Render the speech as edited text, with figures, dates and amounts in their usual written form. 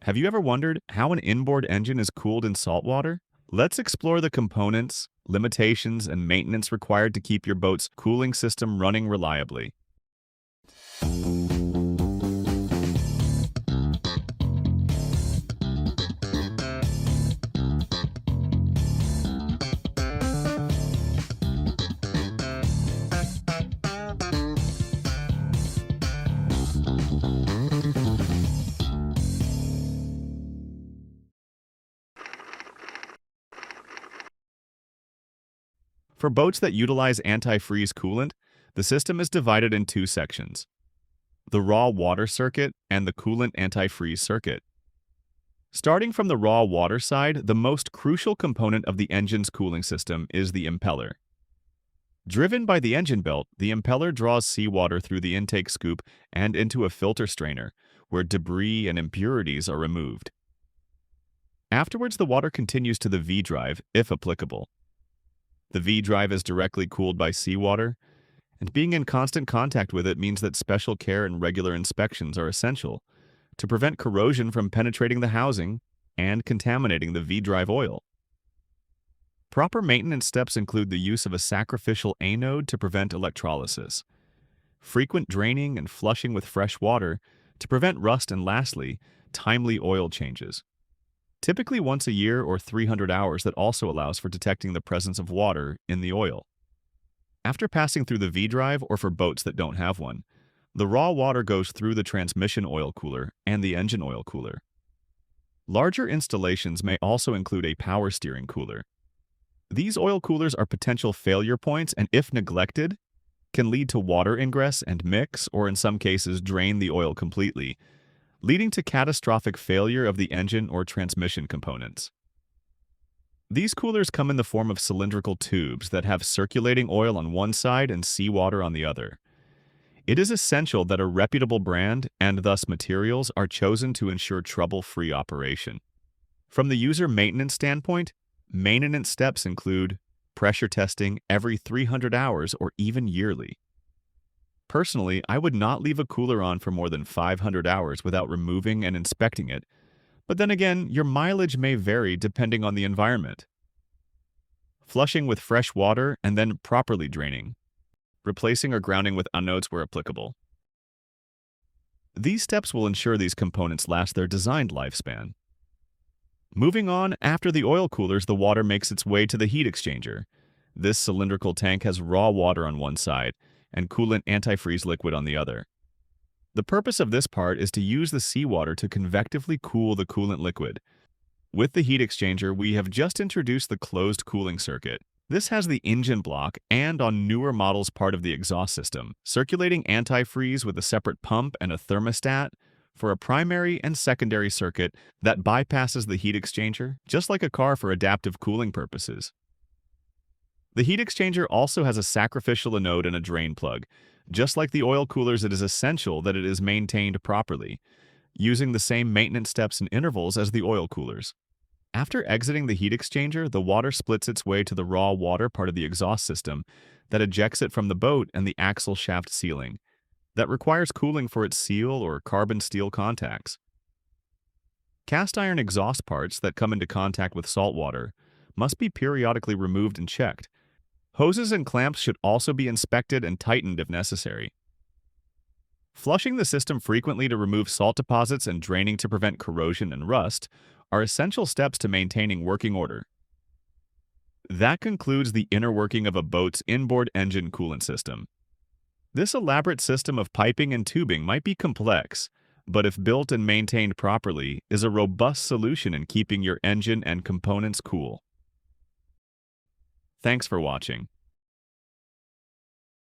Have you ever wondered how an inboard engine is cooled in salt water? Let's explore the components, limitations, and maintenance required to keep your boat's cooling system running reliably. For boats that utilize antifreeze coolant, the system is divided in two sections: the raw water circuit and the coolant antifreeze circuit. Starting from the raw water side, the most crucial component of the engine's cooling system is the impeller. Driven by the engine belt, the impeller draws seawater through the intake scoop and into a filter strainer, where debris and impurities are removed. Afterwards, the water continues to the V-drive, if applicable. The V-drive is directly cooled by seawater, and being in constant contact with it means that special care and regular inspections are essential to prevent corrosion from penetrating the housing and contaminating the V-drive oil. Proper maintenance steps include the use of a sacrificial anode to prevent electrolysis, frequent draining and flushing with fresh water to prevent rust, and lastly, timely oil changes. Typically once a year or 300 hours, that also allows for detecting the presence of water in the oil. After passing through the V-drive, or for boats that don't have one, the raw water goes through the transmission oil cooler and the engine oil cooler. Larger installations may also include a power steering cooler. These oil coolers are potential failure points and, if neglected, can lead to water ingress and mix, or in some cases drain the oil completely, leading to catastrophic failure of the engine or transmission components. These coolers come in the form of cylindrical tubes that have circulating oil on one side and seawater on the other. It is essential that a reputable brand, and thus materials, are chosen to ensure trouble-free operation. From the user maintenance standpoint, maintenance steps include pressure testing every 300 hours or even yearly. Personally, I would not leave a cooler on for more than 500 hours without removing and inspecting it, but then again, your mileage may vary depending on the environment. Flushing with fresh water and then properly draining. Replacing or grounding with anodes where applicable. These steps will ensure these components last their designed lifespan. Moving on, after the oil coolers, the water makes its way to the heat exchanger. This cylindrical tank has raw water on one side and coolant antifreeze liquid on the other. The purpose of this part is to use the seawater to convectively cool the coolant liquid. With the heat exchanger, we have just introduced the closed cooling circuit. This has the engine block and, on newer models, part of the exhaust system, circulating antifreeze with a separate pump and a thermostat for a primary and secondary circuit that bypasses the heat exchanger, just like a car for adaptive cooling purposes. The heat exchanger also has a sacrificial anode and a drain plug. Just like the oil coolers, it is essential that it is maintained properly, using the same maintenance steps and intervals as the oil coolers. After exiting the heat exchanger, the water splits its way to the raw water part of the exhaust system that ejects it from the boat and the axle shaft sealing, that requires cooling for its seal or carbon steel contacts. Cast iron exhaust parts that come into contact with salt water must be periodically removed and checked. Hoses and clamps should also be inspected and tightened if necessary. Flushing the system frequently to remove salt deposits and draining to prevent corrosion and rust are essential steps to maintaining working order. That concludes the inner working of a boat's inboard engine coolant system. This elaborate system of piping and tubing might be complex, but if built and maintained properly, is a robust solution in keeping your engine and components cool. Thanks for watching.